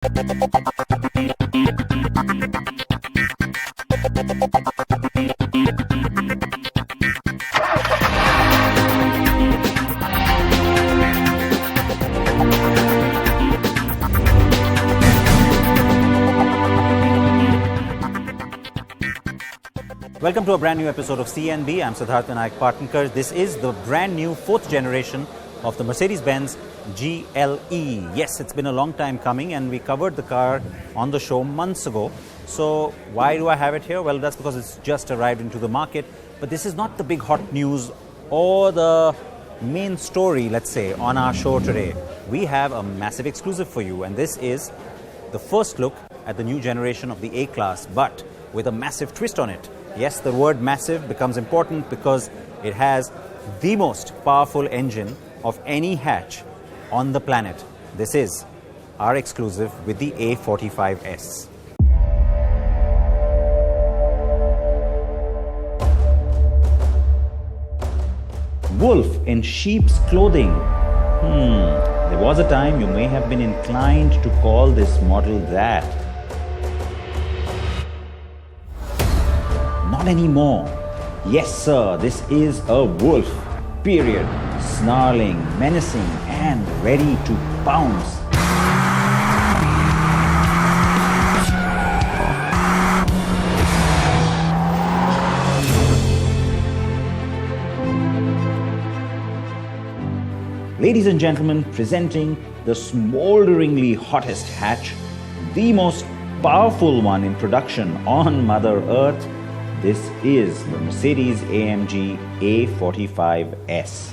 Welcome to a brand new episode of CNB. I'm Siddharth Vinayak Partnkar. This is the brand new fourth generation of the Mercedes-Benz GLE. Yes, it's been a long time coming and we covered the car on the show months ago. So why do I have it here? Well, that's because it's just arrived into the market. But this is not the big hot news or the main story, let's say, on our show today. We have a massive exclusive for you, and this is the first look at the new generation of the A-Class, but with a massive twist on it. Yes, the word massive becomes important because it has the most powerful engine of any hatch on the planet. This is our exclusive with the A45 S. Wolf in sheep's clothing. There was a time you may have been inclined to call this model that. Not anymore. Yes, sir, this is a wolf. Period. Snarling, menacing, and ready to pounce. Ladies and gentlemen, presenting the smolderingly hottest hatch, the most powerful one in production on Mother Earth. This is the Mercedes-AMG A45 S.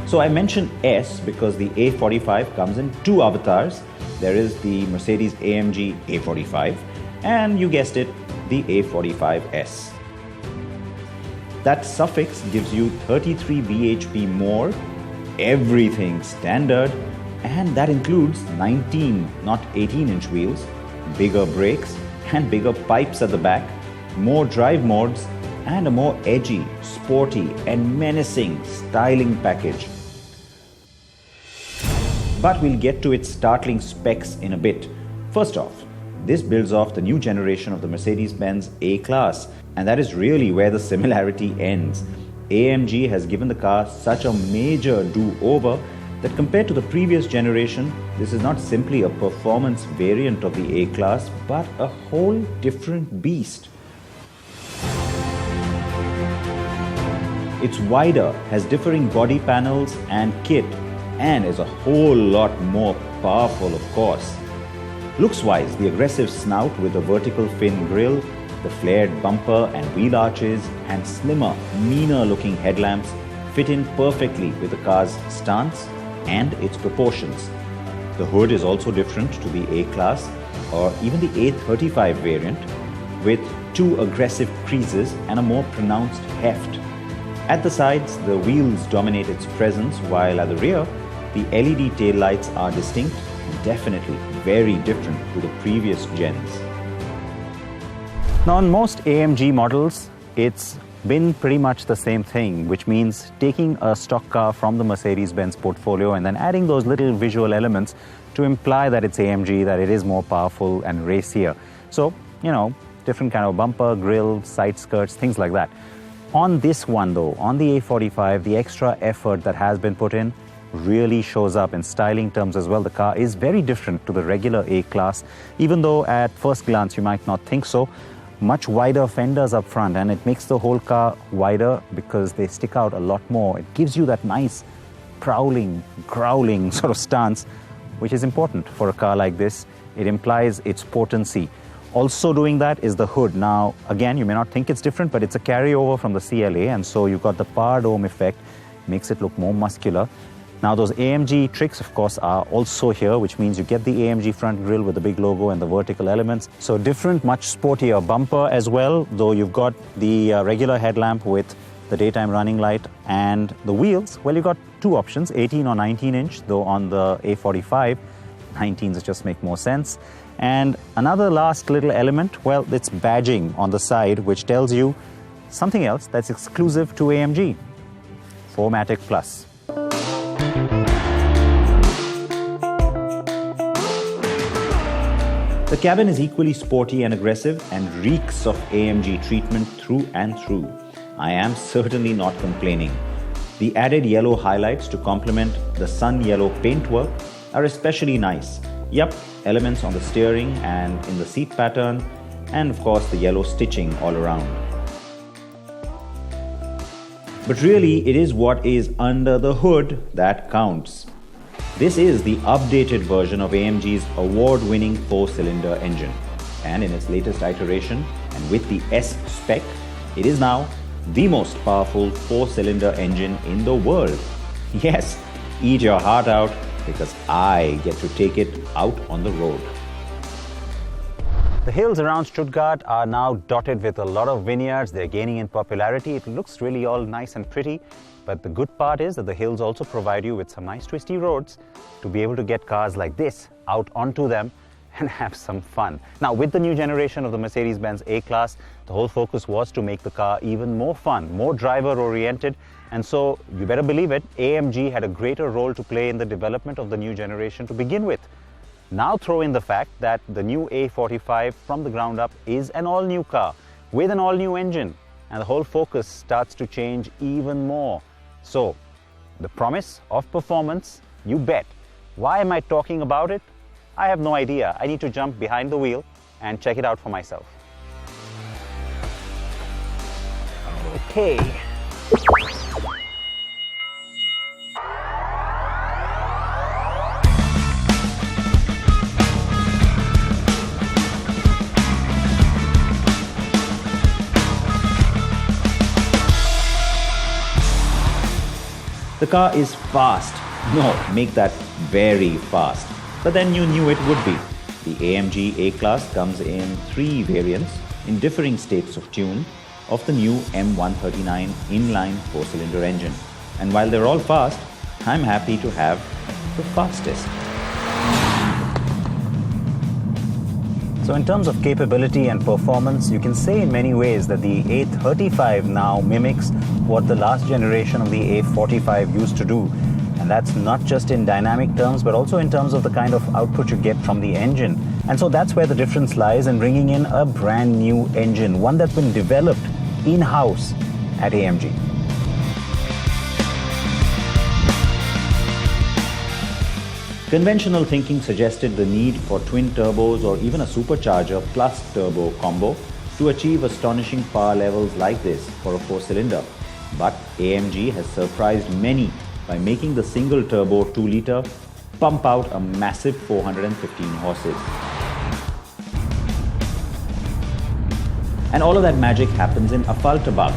So I mentioned S because the A45 comes in two avatars. There is the Mercedes-AMG A45 and, you guessed it, the A45 S. That suffix gives you 33 bhp more, everything standard, and that includes 19, not 18-inch wheels, bigger brakes and bigger pipes at the back, more drive modes, and a more edgy, sporty, and menacing styling package. But we'll get to its startling specs in a bit. First off, this builds off the new generation of the Mercedes-Benz A-Class, and that is really where the similarity ends. AMG has given the car such a major do-over that compared to the previous generation, this is not simply a performance variant of the A-Class, but a whole different beast. It's wider, has differing body panels and kit, and is a whole lot more powerful, of course. Looks-wise, the aggressive snout with a vertical fin grille, the flared bumper and wheel arches, and slimmer, meaner-looking headlamps fit in perfectly with the car's stance and its proportions. The hood is also different to the A-Class or even the A35 variant, with two aggressive creases and a more pronounced heft. At the sides, the wheels dominate its presence, while at the rear, the LED taillights are distinct and definitely very different to the previous gens. Now, on most AMG models, it's been pretty much the same thing, which means taking a stock car from the Mercedes-Benz portfolio and then adding those little visual elements to imply that it's AMG, that it is more powerful and racier. So, you know, different kind of bumper, grille, side skirts, things like that. On this one though, on the A45, the extra effort that has been put in really shows up in styling terms as well. The car is very different to the regular A-Class, even though at first glance you might not think so. Much wider fenders up front, and it makes the whole car wider because they stick out a lot more. It gives you that nice prowling, growling sort of stance, which is important for a car like this. It implies its potency. Also doing that is the hood. Now, again, you may not think it's different, but it's a carryover from the CLA, and so you've got the power dome effect, makes it look more muscular. Now, those AMG tricks, of course, are also here, which means you get the AMG front grille with the big logo and the vertical elements. So different, much sportier bumper as well, though you've got the regular headlamp with the daytime running light. And the wheels, well, you've got two options, 18 or 19 inch, though on the A45, 19s just make more sense. And another last little element, well, it's badging on the side, which tells you something else that's exclusive to AMG, 4MATIC Plus. The cabin is equally sporty and aggressive and reeks of AMG treatment through and through. I am certainly not complaining. The added yellow highlights to complement the sun yellow paintwork are especially nice. Yup, elements on the steering and in the seat pattern, and of course the yellow stitching all around. But really, it is what is under the hood that counts. This is the updated version of AMG's award-winning 4-cylinder engine. And in its latest iteration, and with the S spec, it is now the most powerful 4-cylinder engine in the world. Yes, eat your heart out, because I get to take it out on the road. The hills around Stuttgart are now dotted with a lot of vineyards. They're gaining in popularity. It looks really all nice and pretty. But the good part is that the hills also provide you with some nice twisty roads to be able to get cars like this out onto them and have some fun. Now, with the new generation of the Mercedes-Benz A-Class, the whole focus was to make the car even more fun, more driver-oriented. And so, you better believe it, AMG had a greater role to play in the development of the new generation to begin with. Now throw in the fact that the new A45 from the ground up is an all-new car with an all-new engine, and the whole focus starts to change even more. So, the promise of performance, you bet. Why am I talking about it? I have no idea. I need to jump behind the wheel and check it out for myself. Okay. The car is fast. No, make that very fast. But then you knew it would be. The AMG A-Class comes in 3 variants in differing states of tune of the new M139 inline 4-cylinder engine. And while they're all fast, I'm happy to have the fastest. So in terms of capability and performance, you can say in many ways that the A35 now mimics what the last generation of the A45 used to do. And that's not just in dynamic terms, but also in terms of the kind of output you get from the engine. And so that's where the difference lies in bringing in a brand new engine, one that's been developed in-house at AMG. Conventional thinking suggested the need for twin turbos or even a supercharger plus turbo combo to achieve astonishing power levels like this for a 4-cylinder. But AMG has surprised many by making the single turbo 2-liter pump out a massive 415 horses. And all of that magic happens in Affalterbach,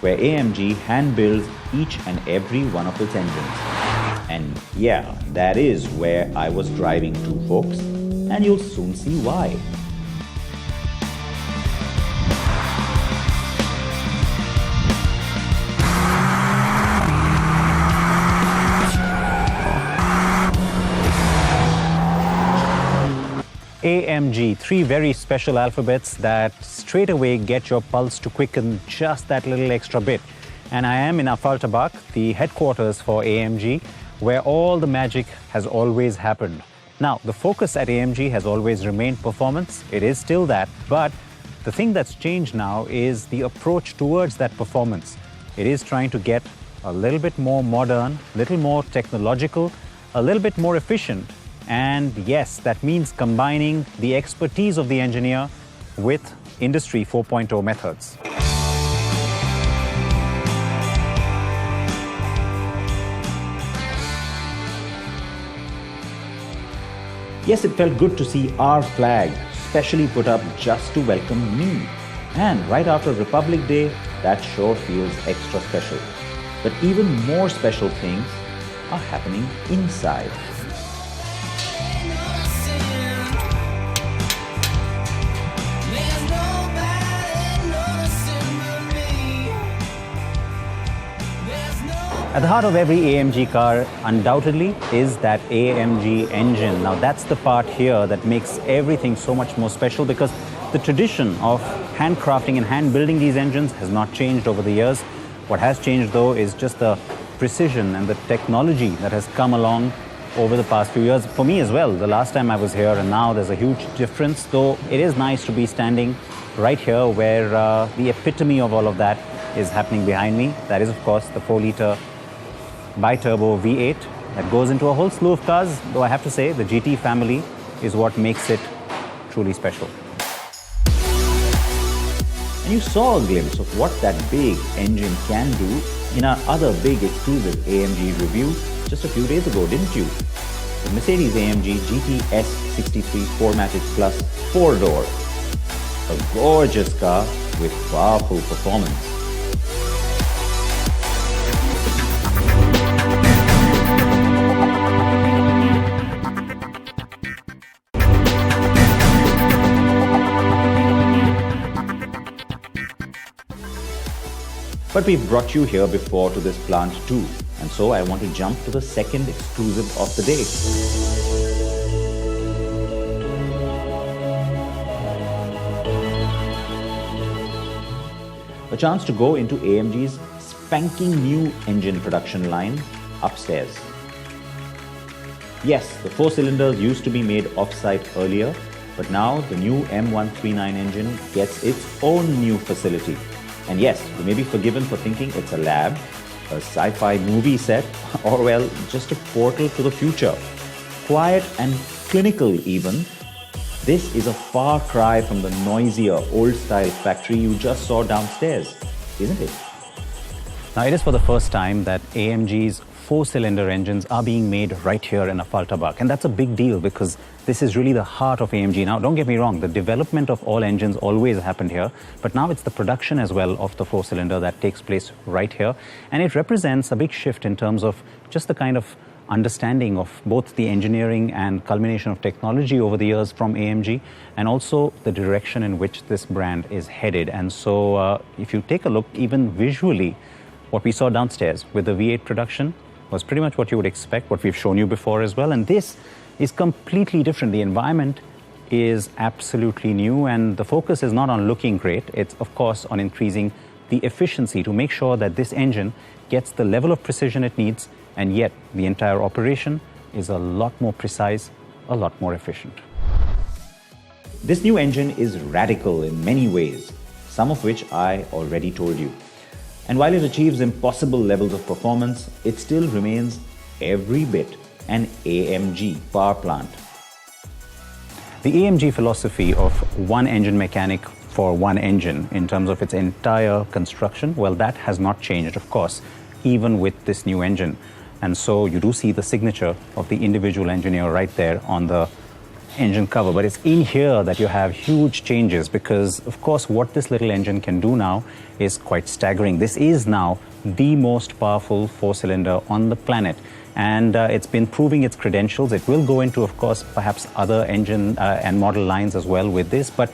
where AMG hand builds each and every one of its engines. And yeah, that is where I was driving to, folks, and you'll soon see why. AMG, 3 very special alphabets that straight away get your pulse to quicken just that little extra bit. And I am in Affalterbach, the headquarters for AMG, where all the magic has always happened. Now, the focus at AMG has always remained performance. It is still that, but the thing that's changed now is the approach towards that performance. It is trying to get a little bit more modern, a little more technological, a little bit more efficient. And yes, that means combining the expertise of the engineer with Industry 4.0 methods. Yes, it felt good to see our flag specially put up just to welcome me. And right after Republic Day, that sure feels extra special. But even more special things are happening inside. At the heart of every AMG car, undoubtedly, is that AMG engine. Now, that's the part here that makes everything so much more special, because the tradition of handcrafting and hand building these engines has not changed over the years. What has changed, though, is just the precision and the technology that has come along over the past few years, for me as well. The last time I was here and now there's a huge difference, though it is nice to be standing right here where the epitome of all of that is happening behind me. That is, of course, the 4-litre bi-turbo V8 that goes into a whole slew of cars, though I have to say the GT family is what makes it truly special. And you saw a glimpse of what that big engine can do in our other big exclusive AMG review just a few days ago, didn't you? The Mercedes-AMG GT S63 4MATIC Plus 4-door. A gorgeous car with powerful performance. But we've brought you here before to this plant too, and so I want to jump to the second exclusive of the day. A chance to go into AMG's spanking new engine production line upstairs. Yes, the 4 cylinders used to be made off-site earlier, but now the new M139 engine gets its own new facility. And yes, you may be forgiven for thinking it's a lab, a sci-fi movie set, or well, just a portal to the future. Quiet and clinical even, this is a far cry from the noisier, old-style factory you just saw downstairs, isn't it? Now, it is for the first time that AMG's 4-cylinder engines are being made right here in Affalterbach. And that's a big deal because this is really the heart of AMG. Now, don't get me wrong, the development of all engines always happened here, but now it's the production as well of the 4-cylinder that takes place right here. And it represents a big shift in terms of just the kind of understanding of both the engineering and culmination of technology over the years from AMG, and also the direction in which this brand is headed. And so if you take a look, even visually, what we saw downstairs with the V8 production was pretty much what you would expect, what we've shown you before as well. And this is completely different. The environment is absolutely new, and the focus is not on looking great. It's, of course, on increasing the efficiency to make sure that this engine gets the level of precision it needs, and yet the entire operation is a lot more precise, a lot more efficient. This new engine is radical in many ways, some of which I already told you. And while it achieves impossible levels of performance, it still remains every bit an AMG power plant. The AMG philosophy of one engine mechanic for one engine in terms of its entire construction, well, that has not changed, of course, even with this new engine. And so you do see the signature of the individual engineer right there on the engine cover. But it's in here that you have huge changes because, of course, what this little engine can do now is quite staggering. This is now the most powerful 4-cylinder on the planet. And it's been proving its credentials. It will go into, of course, perhaps other engine and model lines as well with this. But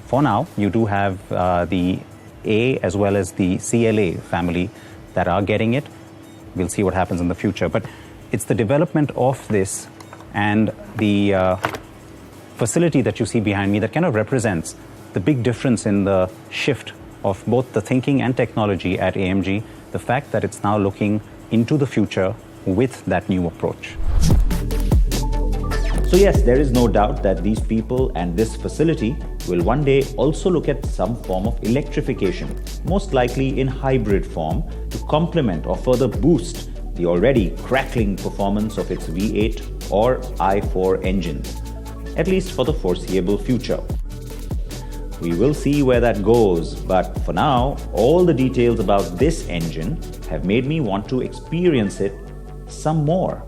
for now, you do have the A as well as the CLA family that are getting it. We'll see what happens in the future. But it's the development of this and the facility that you see behind me that kind of represents the big difference in the shift of both the thinking and technology at AMG, the fact that it's now looking into the future with that new approach. So yes, there is no doubt that these people and this facility will one day also look at some form of electrification, most likely in hybrid form, to complement or further boost the already crackling performance of its V8 or i4 engines, at least for the foreseeable future. We will see where that goes, but for now, all the details about this engine have made me want to experience it some more.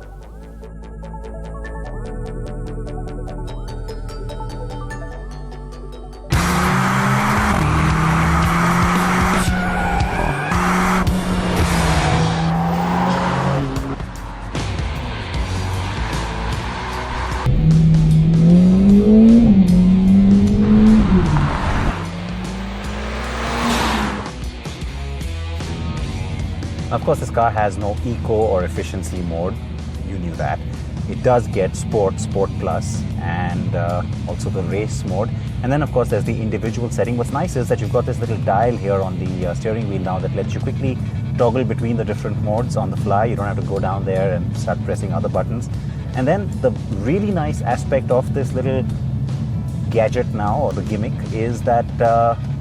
Of course, this car has no eco or efficiency mode. You knew that. It does get Sport, Sport Plus, and also the race mode. And then, of course, there's the individual setting. What's nice is that you've got this little dial here on the steering wheel now that lets you quickly toggle between the different modes on the fly. You don't have to go down there and start pressing other buttons. And then the really nice aspect of this little gadget now, or the gimmick, is that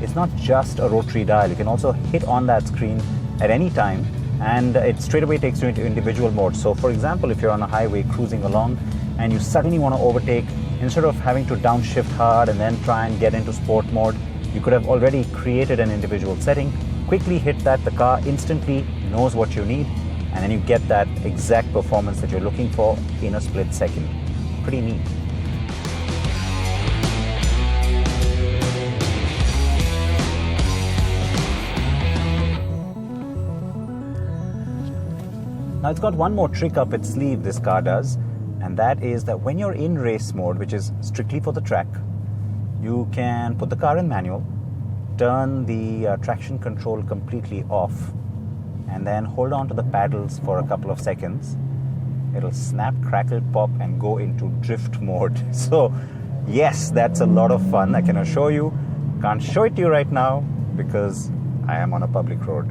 it's not just a rotary dial. You can also hit on that screen at any time, and it straight away takes you into individual modes. So for example, if you're on a highway cruising along and you suddenly want to overtake, instead of having to downshift hard and then try and get into sport mode, you could have already created an individual setting, quickly hit that, the car instantly knows what you need, and then you get that exact performance that you're looking for in a split second. Pretty neat. Now it's got one more trick up its sleeve, this car does, and that is that when you're in race mode, which is strictly for the track, you can put the car in manual, turn the traction control completely off, and then hold on to the paddles for a couple of seconds. It'll snap, crackle, pop, and go into drift mode. So yes, that's a lot of fun, I can assure you. Can't show it to you right now because I am on a public road.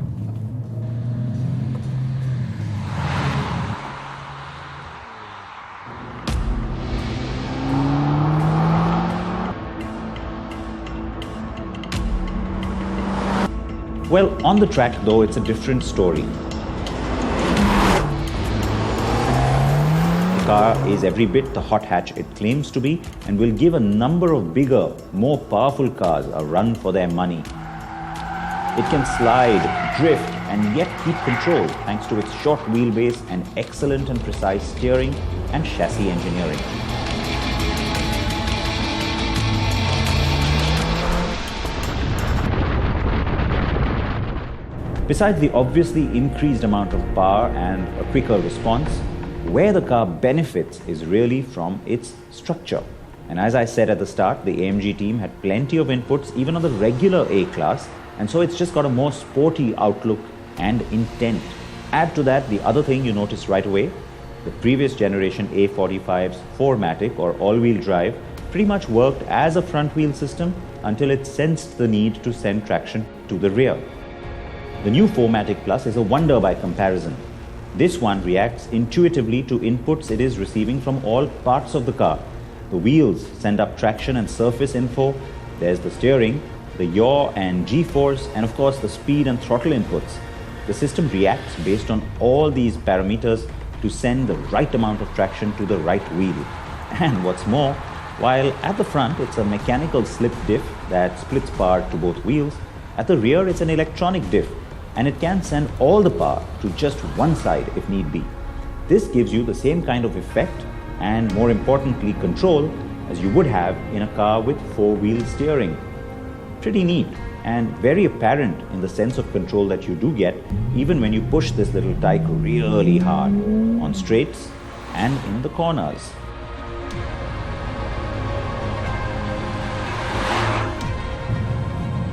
Well, on the track though, it's a different story. The car is every bit the hot hatch it claims to be, and will give a number of bigger, more powerful cars a run for their money. It can slide, drift, and yet keep control thanks to its short wheelbase and excellent and precise steering and chassis engineering. Besides the obviously increased amount of power and a quicker response, where the car benefits is really from its structure. And as I said at the start, the AMG team had plenty of inputs even on the regular A-Class, and so it's just got a more sporty outlook and intent. Add to that the other thing you notice right away, the previous generation A45's 4MATIC or all-wheel drive pretty much worked as a front-wheel system until it sensed the need to send traction to the rear. The new 4MATIC Plus is a wonder by comparison. This one reacts intuitively to inputs it is receiving from all parts of the car. The wheels send up traction and surface info, there's the steering, the yaw and G-force, and of course the speed and throttle inputs. The system reacts based on all these parameters to send the right amount of traction to the right wheel. And what's more, while at the front it's a mechanical slip diff that splits power to both wheels, at the rear it's an electronic diff, and it can send all the power to just one side if need be. This gives you the same kind of effect and, more importantly, control as you would have in a car with four-wheel steering. Pretty neat and very apparent in the sense of control that you do get even when you push this little tyke really hard on straights and in the corners.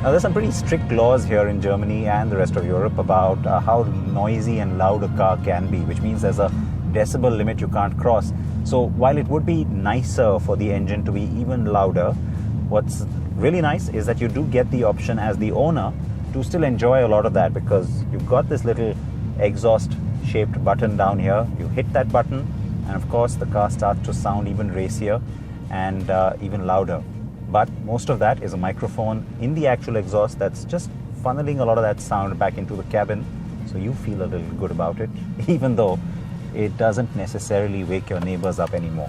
Now, there's some pretty strict laws here in Germany and the rest of Europe about how noisy and loud a car can be, which means there's a decibel limit you can't cross. So while it would be nicer for the engine to be even louder, what's really nice is that you do get the option as the owner to still enjoy a lot of that, because you've got this little exhaust shaped button down here. You hit that button and of course the car starts to sound even racier and even louder. But most of that is a microphone in the actual exhaust that's just funneling a lot of that sound back into the cabin, so you feel a little good about it, even though it doesn't necessarily wake your neighbors up anymore.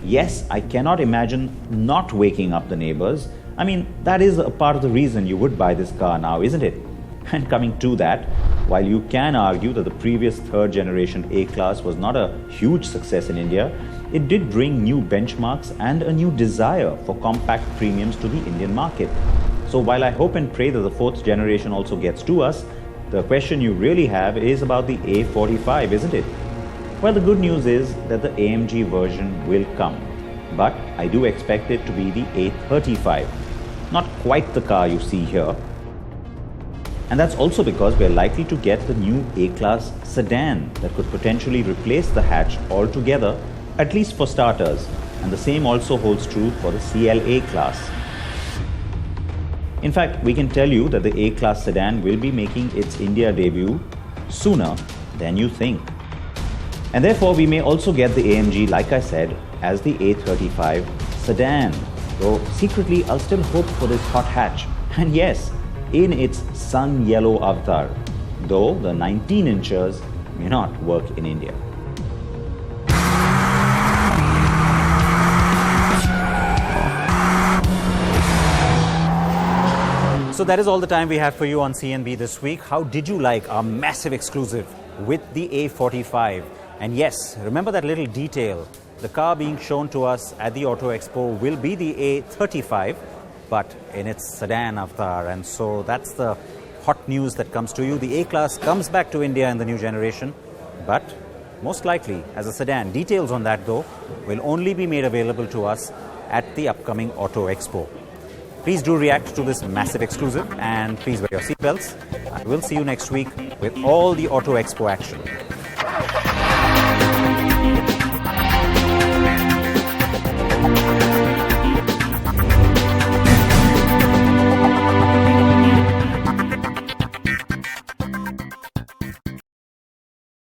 Yes, I cannot imagine not waking up the neighbors. I mean, that is a part of the reason you would buy this car now, isn't it? And coming to that, while you can argue that the previous third generation A-Class was not a huge success in India, it did bring new benchmarks and a new desire for compact premiums to the Indian market. So while I hope and pray that the fourth generation also gets to us, the question you really have is about the A45, isn't it? Well, the good news is that the AMG version will come, but I do expect it to be the A35. Not quite the car you see here. And that's also because we're likely to get the new A-Class sedan that could potentially replace the hatch altogether, at least for starters, and the same also holds true for the CLA class. In fact, we can tell you that the A-Class sedan will be making its India debut sooner than you think. And therefore, we may also get the AMG, like I said, as the A35 sedan. Though secretly, I'll still hope for this hot hatch. And yes, in its sun yellow avatar, though the 19 inchers may not work in India. So that is all the time we have for you on CNB this week. How did you like our massive exclusive with the A45? And yes, remember that little detail. The car being shown to us at the Auto Expo will be the A35, but in its sedan avatar. And so that's the hot news that comes to you. The A-Class comes back to India in the new generation, but most likely as a sedan. Details on that, though, will only be made available to us at the upcoming Auto Expo. Please do react to this massive exclusive, and please wear your seatbelts. I will see you next week with all the Auto Expo action.